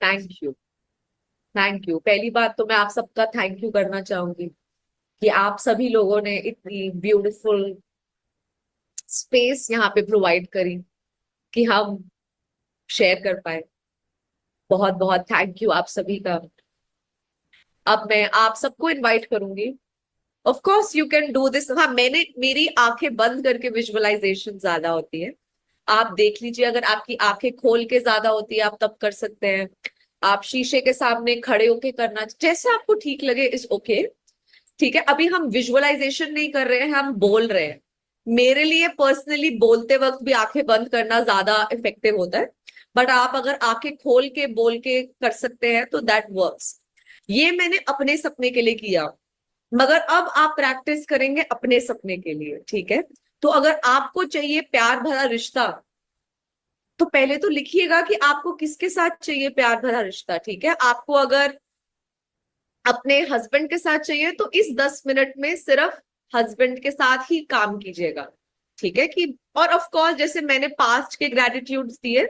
Thank you. Thank you. पहली बात तो मैं आप सबका थैंक यू करना चाहूंगी कि आप सभी लोगों ने इतनी ब्यूटीफुल स्पेस यहाँ पे प्रोवाइड करी कि हम शेयर कर पाए। बहुत बहुत थैंक यू आप सभी का। अब मैं आप सबको इनवाइट करूंगी। Of course you can do this. हाँ, मैंने मेरी आंखें बंद करके विजुअलाइजेशन ज्यादा होती है। आप देख लीजिए, अगर आपकी आंखें खोल के ज्यादा होती है आप तब कर सकते हैं। आप शीशे के सामने खड़े होके करना, जैसे आपको ठीक लगे इज ओके। ठीक है, अभी हम विजुअलाइजेशन नहीं कर रहे हैं, हम बोल रहे हैं। मेरे लिए पर्सनली बोलते वक्त भी आंखें बंद करना ज्यादा इफेक्टिव होता है। बट आप अगर आंखें खोल के बोल के कर सकते हैं तो दैट वर्क्स। ये मैंने अपने सपने के लिए किया, मगर अब आप प्रैक्टिस करेंगे अपने सपने के लिए। ठीक है, तो अगर आपको चाहिए प्यार भरा रिश्ता, तो पहले तो लिखिएगा कि आपको किसके साथ चाहिए प्यार भरा रिश्ता। ठीक है, आपको अगर अपने हस्बैंड के साथ चाहिए तो इस 10 मिनट में सिर्फ हस्बैंड के साथ ही काम कीजिएगा। ठीक है कि, और ऑफ कोर्स जैसे मैंने पास्ट के ग्रेटिट्यूड्स दिए,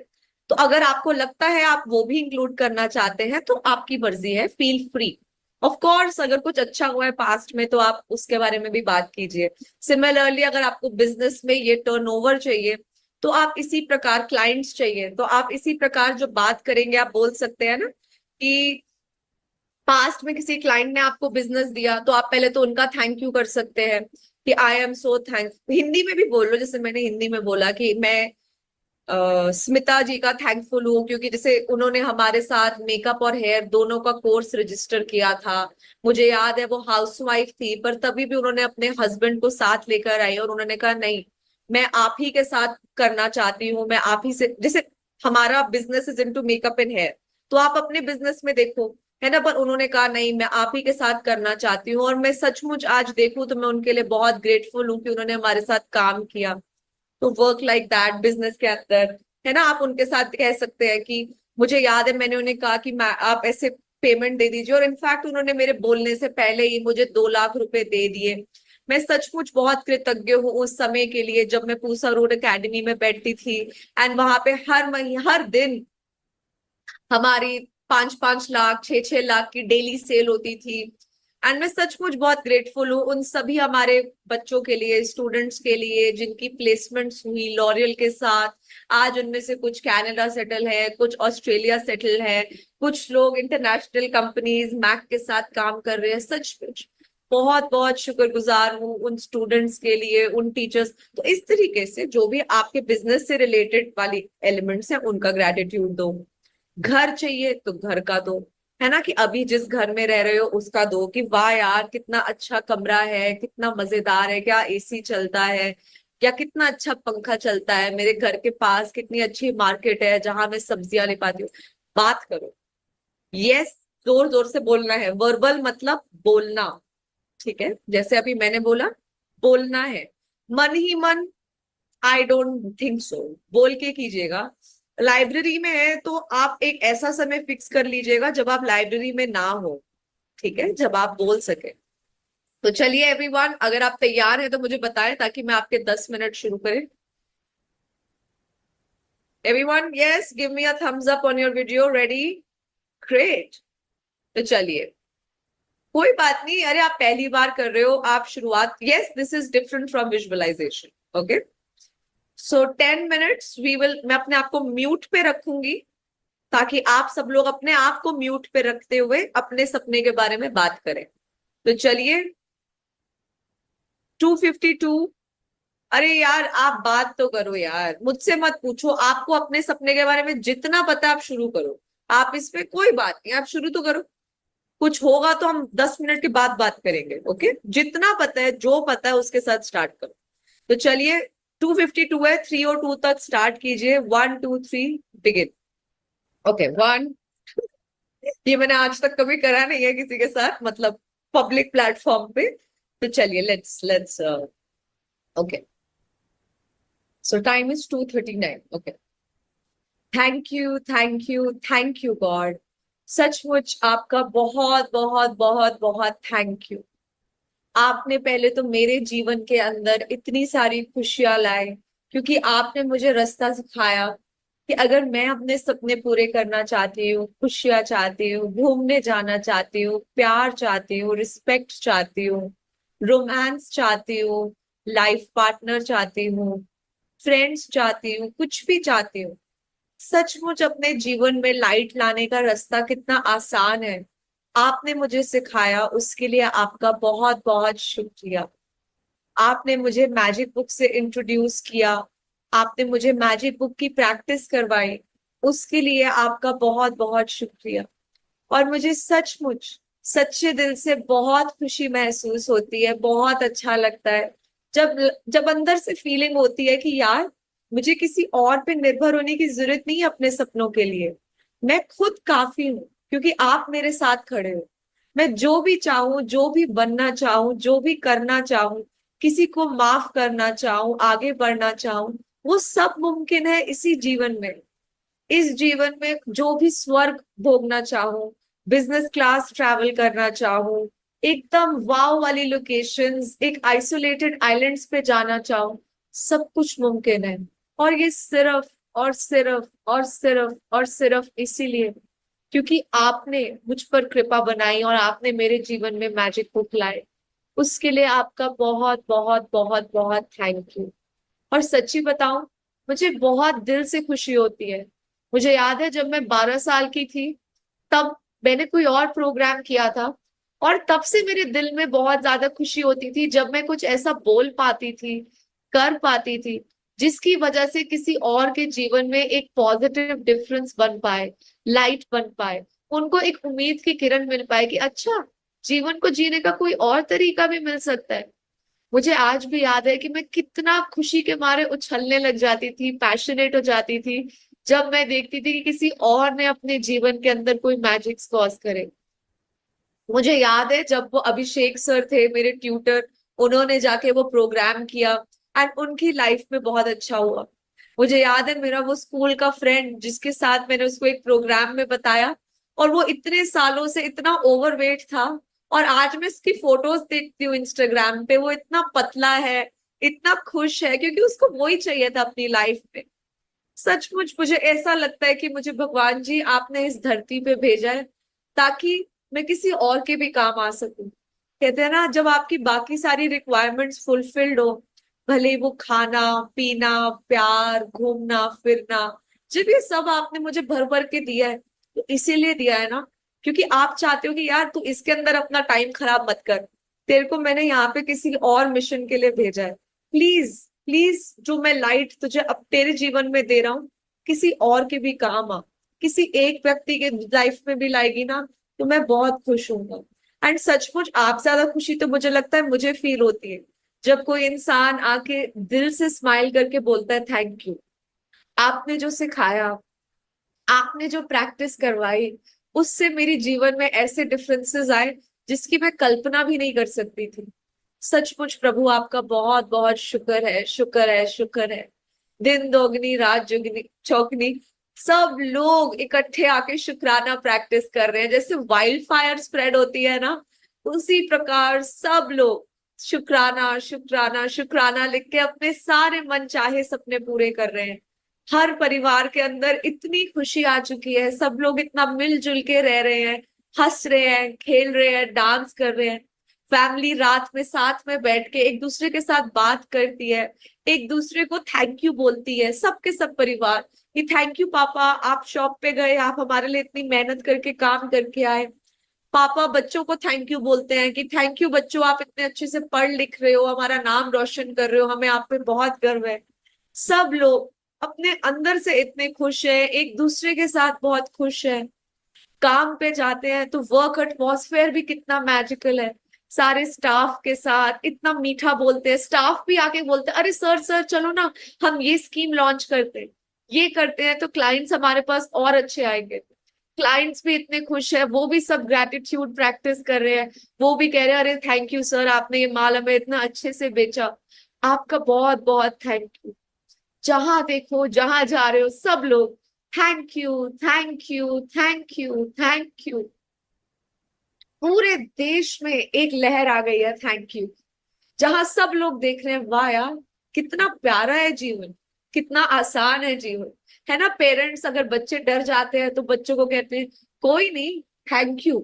तो अगर आपको लगता है आप वो भी इंक्लूड करना चाहते हैं तो आपकी मर्जी है, फील फ्री। ऑफ कोर्स अगर कुछ अच्छा हुआ है पास्ट में तो आप उसके बारे में भी बात कीजिए। सिमिलरली अगर आपको बिजनेस में ये टर्नओवर चाहिए तो आप इसी प्रकार, क्लाइंट्स चाहिए तो आप इसी प्रकार जो बात करेंगे, आप बोल सकते हैं ना कि पास्ट में किसी क्लाइंट ने आपको बिजनेस दिया तो आप पहले तो उनका थैंक यू कर सकते हैं कि I am so thank. Hindi में भी बोल लो, जैसे मैंने हिंदी में बोला कि मैं स्मिता जी का थैंकफुल हूँ क्योंकि जैसे उन्होंने हमारे साथ मेकअप और हेयर दोनों का कोर्स रजिस्टर किया था। मुझे याद है वो हाउसवाइफ थी पर तभी भी उन्होंने अपने हस्बैंड को साथ लेकर आई और उन्होंने कहा नहीं, मैं आप ही के साथ करना चाहती हूँ, मैं आप ही से। जैसे हमारा business is into makeup and hair, तो आप अपने बिजनेस में देखो, है ना। पर उन्होंने कहा नहीं, मैं आप ही के साथ करना चाहती हूँ, और मैं सचमुच आज देखूं तो मैं उनके लिए बहुत ग्रेटफुल हूँ कि उन्होंने हमारे साथ काम किया। तो वर्क लाइक दैट बिजनेस के अंदर, है ना। आप उनके साथ कह सकते हैं कि मुझे याद है मैंने उन्हें कहा कि मैं आप ऐसे पेमेंट दे दीजिए, और इनफैक्ट उन्होंने मेरे बोलने से पहले ही मुझे 2 लाख रुपए दे दिए। मैं सचमुच बहुत कृतज्ञ हूँ उस समय के लिए जब मैं पूसा रोड एकेडमी में बैठती थी, एंड वहां पे हर महीने हर दिन हमारी 5-5 लाख 6-6 लाख की डेली सेल होती थी। एंड मैं सचमुच बहुत ग्रेटफुल हूँ उन सभी हमारे बच्चों के लिए, स्टूडेंट्स के लिए जिनकी प्लेसमेंट्स हुई लॉरियल के साथ। आज उनमें से कुछ कनाडा सेटल है, कुछ ऑस्ट्रेलिया सेटल है, कुछ लोग इंटरनेशनल कंपनीज मैक के साथ काम कर रहे हैं। सचमुच बहुत बहुत शुक्रगुजार हूँ उन स्टूडेंट्स के लिए, उन टीचर्स। तो इस तरीके से जो भी आपके बिजनेस से रिलेटेड वाली एलिमेंट्स हैं उनका ग्रेटिट्यूड दो। घर चाहिए तो घर का दो, है ना, कि अभी जिस घर में रह रहे हो उसका दो कि वाह यार कितना अच्छा कमरा है, कितना मजेदार है, क्या एसी चलता है, या कितना अच्छा पंखा चलता है, मेरे घर के पास कितनी अच्छी मार्केट है जहां मैं सब्जियां ले पाती हूँ। बात करो। यस, जोर जोर से बोलना है, वर्बल मतलब बोलना। ठीक है, जैसे अभी मैंने बोला, बोलना है मन ही मन। आई डोंट थिंक सो, बोल के कीजिएगा। लाइब्रेरी में है तो आप एक ऐसा समय फिक्स कर लीजिएगा जब आप लाइब्रेरी में ना हो। ठीक है, जब आप बोल सके। तो चलिए एवरीवन, अगर आप तैयार हैं तो मुझे बताएं ताकि मैं आपके 10 मिनट शुरू करें। Everyone, yes, give me a thumbs up on your video. Ready? Great. तो चलिए, कोई बात नहीं, अरे आप पहली बार कर रहे हो, आप शुरुआत, yes this is different from visualisation. Okay, so 10 minutes we will, मैं अपने आप को म्यूट पे रखूंगी ताकि आप सब लोग अपने आप को म्यूट पे रखते हुए अपने सपने के बारे में बात करें। तो चलिए, 252। अरे यार आप बात तो करो यार, मुझसे मत पूछो, आपको अपने सपने के बारे में जितना पता है आप शुरू करो। आप इसमें कोई बात नहीं, आप शुरू तो करो। कुछ होगा तो हम 10 मिनट के बाद बात करेंगे। ओके, जितना पता है, जो पता है उसके साथ स्टार्ट करो। तो चलिए, 252 है, 3 और 2 तक स्टार्ट कीजिए। 1 2 3 बिगिन। Okay, one. ये मैंने आज तक कभी करा नहीं है किसी के साथ, मतलब पब्लिक प्लेटफॉर्म पे। तो चलिए, let's okay, so time is 2:39। Okay, thank you thank you thank you God. सचमुच आपका बहुत बहुत बहुत बहुत थैंक यू। आपने पहले तो मेरे जीवन के अंदर इतनी सारी खुशियां लाए क्योंकि आपने मुझे रास्ता सिखाया, कि अगर मैं अपने सपने पूरे करना चाहती हूँ, खुशियां चाहती हूँ, घूमने जाना चाहती हूँ, प्यार चाहती हूँ, रिस्पेक्ट चाहती हूँ, रोमांस चाहती हूँ, लाइफ पार्टनर चाहती हूँ, फ्रेंड्स चाहती हूँ, कुछ भी चाहती हूँ, सचमुच अपने जीवन में लाइट लाने का रास्ता कितना आसान है, आपने मुझे सिखाया, उसके लिए आपका बहुत बहुत शुक्रिया। आपने मुझे मैजिक बुक से इंट्रोड्यूस किया, आपने मुझे मैजिक बुक की प्रैक्टिस करवाई, उसके लिए आपका बहुत बहुत शुक्रिया। और मुझे सचमुच सच्चे दिल से बहुत खुशी महसूस होती है, बहुत अच्छा लगता है जब जब अंदर से फीलिंग होती है कि यार मुझे किसी और पे निर्भर होने की जरूरत नहीं है अपने सपनों के लिए, मैं खुद काफी हूँ क्योंकि आप मेरे साथ खड़े हो। मैं जो भी चाहूं, जो भी बनना चाहूं, जो भी करना चाहूं, किसी को माफ करना चाहूं, आगे बढ़ना चाहूं, वो सब मुमकिन है इसी जीवन में। इस जीवन में जो भी स्वर्ग भोगना चाहूं, बिजनेस क्लास ट्रैवल करना चाहूं, एकदम वाव वाली लोकेशंस, एक आइसोलेटेड आइलैंड्स पे जाना चाहूं, सब कुछ मुमकिन है। और ये सिर्फ और सिर्फ और सिर्फ और सिर्फ इसीलिए क्योंकि आपने मुझ पर कृपा बनाई और आपने मेरे जीवन में मैजिक बुक लाए। उसके लिए आपका बहुत बहुत बहुत बहुत थैंक यू। और सच्ची बताऊं, मुझे बहुत दिल से खुशी होती है। मुझे याद है जब मैं 12 साल की थी, तब मैंने कोई और प्रोग्राम किया था, और तब से मेरे दिल में बहुत ज्यादा खुशी होती थी जब मैं कुछ ऐसा बोल पाती थी, कर पाती थी, जिसकी वजह से किसी और के जीवन में एक पॉजिटिव डिफरेंस बन पाए, लाइट बन पाए, उनको एक उम्मीद की किरण मिल पाए कि अच्छा, जीवन को जीने का कोई और तरीका भी मिल सकता है। मुझे आज भी याद है कि मैं कितना खुशी के मारे उछलने लग जाती थी, पैशनेट हो जाती थी, जब मैं देखती थी कि किसी और ने अपने जीवन के अंदर कोई मैजिक कॉज करे। मुझे याद है जब वो अभिषेक सर थे मेरे ट्यूटर, उन्होंने जाके वो प्रोग्राम किया एंड उनकी लाइफ में बहुत अच्छा हुआ। मुझे याद है मेरा वो स्कूल का फ्रेंड जिसके साथ मैंने उसको एक प्रोग्राम में बताया, और वो इतने सालों से इतना ओवरवेट था, और आज मैं उसकी फोटोज देखती हूँ इंस्टाग्राम पे, वो इतना पतला है, इतना खुश है, क्योंकि उसको वही चाहिए था अपनी लाइफ में। सचमुच मुझे ऐसा लगता है कि मुझे भगवान जी आपने इस धरती पे भेजा है ताकि मैं किसी और के भी काम आ सकूं। कहते हैं ना, जब आपकी बाकी सारी रिक्वायरमेंट्स फुलफिल्ड हो, भले ही वो खाना पीना, प्यार, घूमना फिरना, जब ये सब आपने मुझे भर भर के दिया है, तो इसीलिए दिया है ना, क्योंकि आप चाहते हो कि यार तू इसके अंदर अपना टाइम खराब मत कर, तेरे को मैंने यहाँ पे किसी और मिशन के लिए भेजा है। प्लीज प्लीज, जो मैं लाइट तुझे अब तेरे जीवन में दे रहा हूँ, किसी और के भी काम आ, किसी एक व्यक्ति के लाइफ में भी लाएगी ना, तो मैं बहुत खुश हूँ। एंड सचमुच आप ज्यादा खुशी तो मुझे लगता है मुझे फील होती है जब कोई इंसान आके दिल से स्माइल करके बोलता है थैंक यू। आपने जो सिखाया, आपने जो प्रैक्टिस करवाई, उससे मेरे जीवन में ऐसे डिफरेंसेस आए जिसकी मैं कल्पना भी नहीं कर सकती थी। सचमुच प्रभु आपका बहुत बहुत शुक्र है, शुक्र है, शुक्र है। दिन दोगुनी रात जुगनी चौगनी, सब लोग इकट्ठे आके शुक्राना प्रैक्टिस कर रहे हैं, जैसे वाइल्ड फायर स्प्रेड होती है ना, उसी प्रकार सब लोग शुक्राना शुक्राना शुक्राना लिख के अपने सारे मन चाहे सपने पूरे कर रहे हैं। हर परिवार के अंदर इतनी खुशी आ चुकी है, सब लोग इतना मिलजुल के रह रहे हैं, हंस रहे हैं, खेल रहे हैं, डांस कर रहे हैं। फैमिली रात में साथ में बैठ के एक दूसरे के साथ बात करती है, एक दूसरे को थैंक यू बोलती है, सबके सब परिवार कि थैंक यू पापा, आप शॉप पे गए, आप हमारे लिए इतनी मेहनत करके काम करके आए। पापा बच्चों को थैंक यू बोलते हैं कि थैंक यू बच्चों, आप इतने अच्छे से पढ़ लिख रहे हो, हमारा नाम रोशन कर रहे हो, हमें आप पे बहुत गर्व है। सब लोग अपने अंदर से इतने खुश है, एक दूसरे के साथ बहुत खुश है। काम पे जाते हैं तो वर्क एटमॉस्फेयर भी कितना मैजिकल है, सारे स्टाफ के साथ इतना मीठा बोलते हैं, स्टाफ भी आके बोलते हैं अरे सर सर चलो ना, हम ये स्कीम लॉन्च करते हैं, ये करते हैं तो क्लाइंट्स हमारे पास और अच्छे आएंगे। क्लाइंट्स भी इतने खुश है, वो भी सब ग्रेटिट्यूड प्रैक्टिस कर रहे हैं, वो भी कह रहे हैं अरे थैंक यू सर, आपने ये माल हमें इतना अच्छे से बेचा, आपका बहुत बहुत थैंक यू। जहां देखो, जहां जा रहे हो, सब लोग thank you, thank you, thank you, thank you. पूरे देश में एक लहर आ गई है थैंक यू, जहां सब लोग देख रहे हैं वाह यार, कितना प्यारा है जीवन, कितना आसान है जीवन। है ना, पेरेंट्स अगर बच्चे डर जाते हैं तो बच्चों को कहते हैं कोई नहीं, थैंक यू,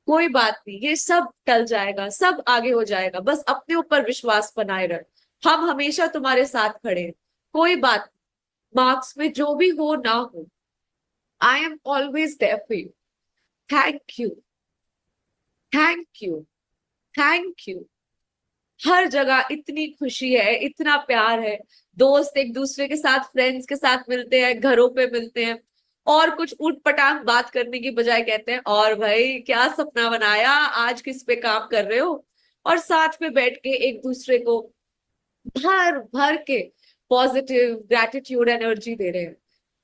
कोई बात नहीं, ये सब टल जाएगा, सब आगे हो जाएगा, बस अपने ऊपर विश्वास बनाए रख, हम हमेशा तुम्हारे साथ खड़े हैं, कोई बात, मार्क्स में जो भी हो ना हो, I am always there for you, thank you, thank you, thank you. हर जगह इतनी खुशी है, इतना प्यार है, दोस्त एक दूसरे के साथ, फ्रेंड्स के साथ मिलते हैं, घरों पे मिलते हैं, और कुछ ऊट पटांग बात करने की बजाय कहते हैं और भाई क्या सपना बनाया, आज किस पे काम कर रहे हो, और साथ में बैठ के एक दूसरे को भर भर के पॉजिटिव ग्रैटिट्यूड एनर्जी दे रहे हैं।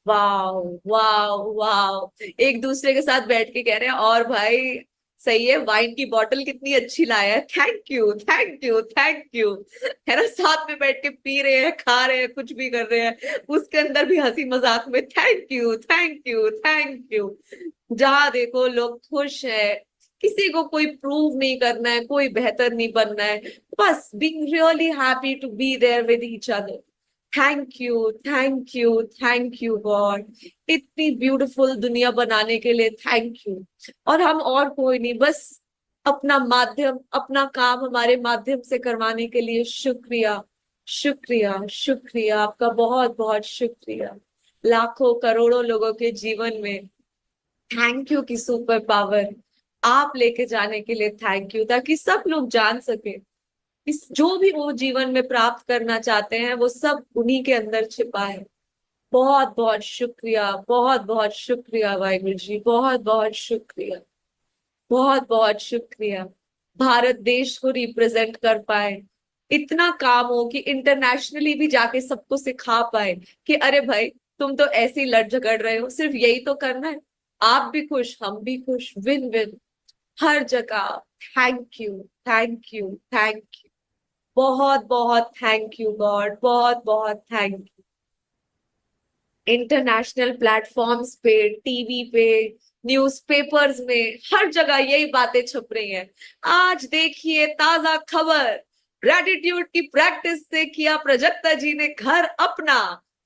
Wow, wow, wow. एक दूसरे के साथ बैठ के कह रहे हैं और भाई सही है, वाइन की बोतल कितनी अच्छी लाया है, thank you, thank you, thank you, है ना, साथ में बैठ के पी रहे हैं, खा रहे हैं, कुछ भी कर रहे हैं, उसके अंदर भी हंसी मजाक में thank you, thank you, thank you. जहां देखो लोग खुश है, किसी को कोई प्रूव नहीं करना है, कोई बेहतर नहीं बनना है, बस being really happy to be there with each other. Thank you, thank you, thank you God, इतनी ब्यूटीफुल दुनिया बनाने के लिए थैंक यू। और हम और कोई नहीं, बस अपना माध्यम, अपना काम हमारे माध्यम से करवाने के लिए शुक्रिया, शुक्रिया, शुक्रिया, आपका बहुत बहुत शुक्रिया। लाखों करोड़ों लोगों के जीवन में थैंक यू की सुपर पावर आप लेके जाने के लिए थैंक यू, ताकि सब लोग जान सके इस जो भी वो जीवन में प्राप्त करना चाहते हैं वो सब उन्हीं के अंदर छिपा है। बहुत बहुत शुक्रिया, बहुत बहुत शुक्रिया वाहिगुरु जी, बहुत बहुत शुक्रिया, बहुत बहुत शुक्रिया। भारत देश को रिप्रेजेंट कर पाए, इतना काम हो कि इंटरनेशनली भी जाके सबको सिखा पाए कि अरे भाई तुम तो ऐसे ही लड़ झगड़ रहे हो, सिर्फ यही तो करना है, आप भी खुश हम भी खुश, विन विन हर जगह। Thank you, thank you, thank you, बहुत बहुत थैंक यू गॉड, बहुत बहुत थैंक यू। इंटरनेशनल प्लेटफॉर्म्स पे, टीवी पे, न्यूज़पेपर्स में, हर जगह यही बातें छप रही हैं। आज देखिए ताजा खबर, ग्रेटिट्यूड की प्रैक्टिस से किया प्राजक्ता जी ने घर अपना,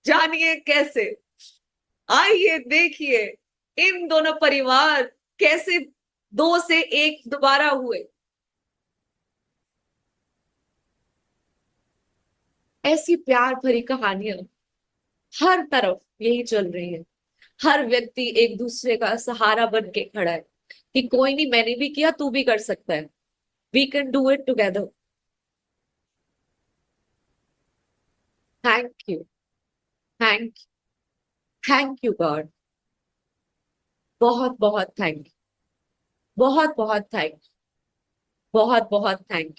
जानिए कैसे। आइए देखिए इन दोनों परिवार कैसे दो से एक दोबारा हुए। ऐसी प्यार भरी कहानियां हर तरफ यही चल रही है। हर व्यक्ति एक दूसरे का सहारा बन के खड़ा है कि कोई नहीं, मैंने भी किया, तू भी कर सकता है, we can do it together. Thank you, thank, thank you God, बहुत बहुत थैंक, बहुत बहुत थैंक, बहुत बहुत थैंक।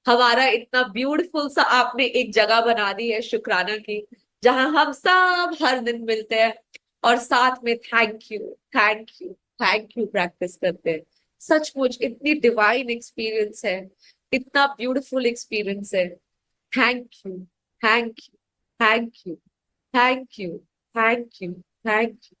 हमारा इतना ब्यूटीफुल सा आपने एक जगह बना दी है शुक्राना की, जहां हम सब हर दिन मिलते हैं और साथ में thank you, thank you, thank you practice करते हैं। सचमुच इतनी डिवाइन एक्सपीरियंस है, इतना ब्यूटीफुल एक्सपीरियंस है। Thank you, thank you, thank you, thank you, thank you, thank you.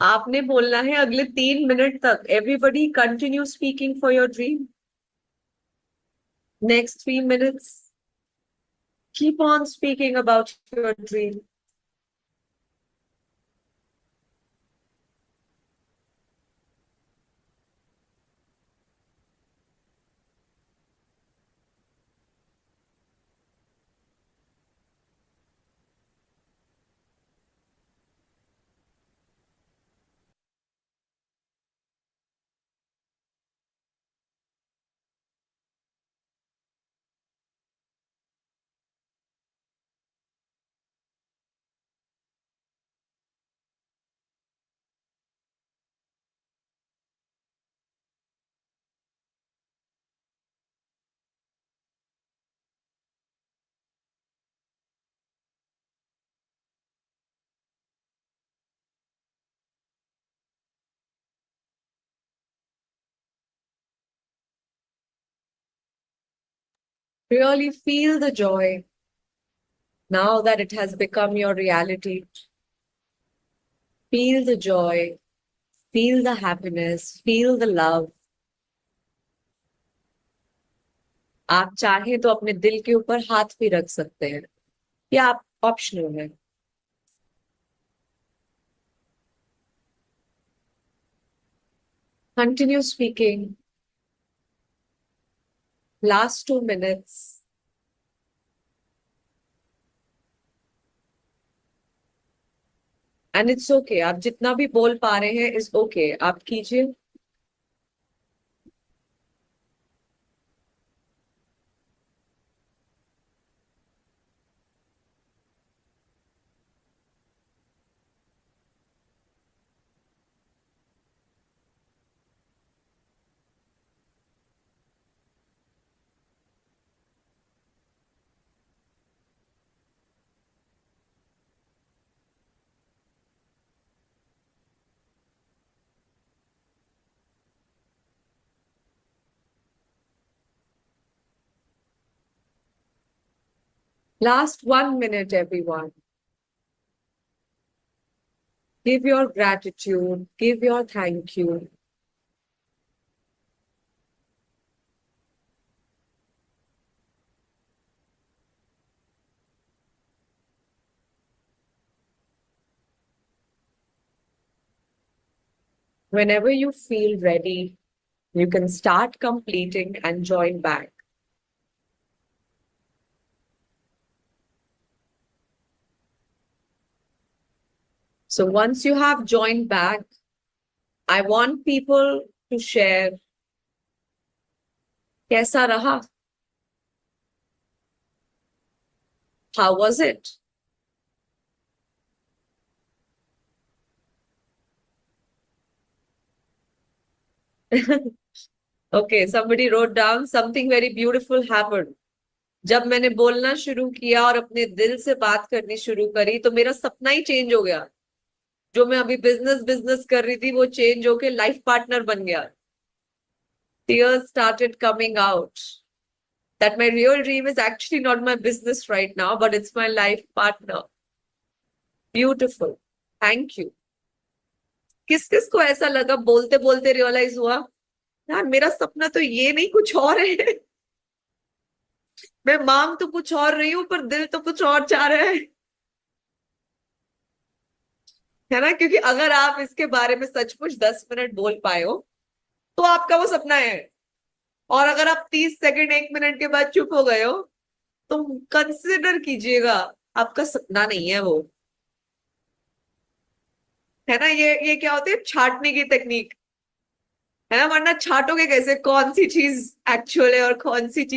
आपने बोलना है अगले 3 मिनट तक, everybody continue speaking for your dream. Next 3 minutes, keep on speaking about your dream. Really feel the joy now that it has become your reality. Feel the joy, feel the happiness, feel the love. आप चाहें तो अपने दिल के ऊपर हाथ भी रख सकते हैं, या आप ऑप्शनल है। Continue speaking. Last 2 minutes. And it's okay, आप जितना भी बोल पा रहे हैं इज ओके, आप कीजिए। Last 1 minute, everyone. Give your gratitude, give your thank you. Whenever you feel ready, you can start completing and join back. So once you have joined back, I want people to share कैसा रहा? How was it? Okay, somebody wrote down something very beautiful happened. जब मैंने बोलना शुरू किया और अपने दिल से बात करनी शुरू करी तो मेरा सपना ही चेंज हो गया। जो मैं अभी बिजनेस बिजनेस कर रही थी वो चेंज होके लाइफ पार्टनर बन गया। Tears started coming out that my real dream is actually not my business right now, but it's my life partner. Beautiful. Thank you. किस किस को ऐसा लगा बोलते बोलते रियलाइज हुआ, यार मेरा सपना तो ये नहीं कुछ और है। मैं मांग तो कुछ और रही हूँ पर दिल तो कुछ और चाह रहा है ना? क्योंकि अगर आप इसके बारे में सचमुच 10 मिनट बोल पाए हो तो आपका वो सपना है। और अगर आप 30 सेकंड 1 मिनट के बाद चुप हो गए हो तो कंसिडर कीजिएगा आपका सपना नहीं है वो, है ना? ये क्या होती है, छाटने की टेक्निक, है ना? वरना छाटोगे कैसे कौन सी चीज एक्चुअल है और कौन सी चीज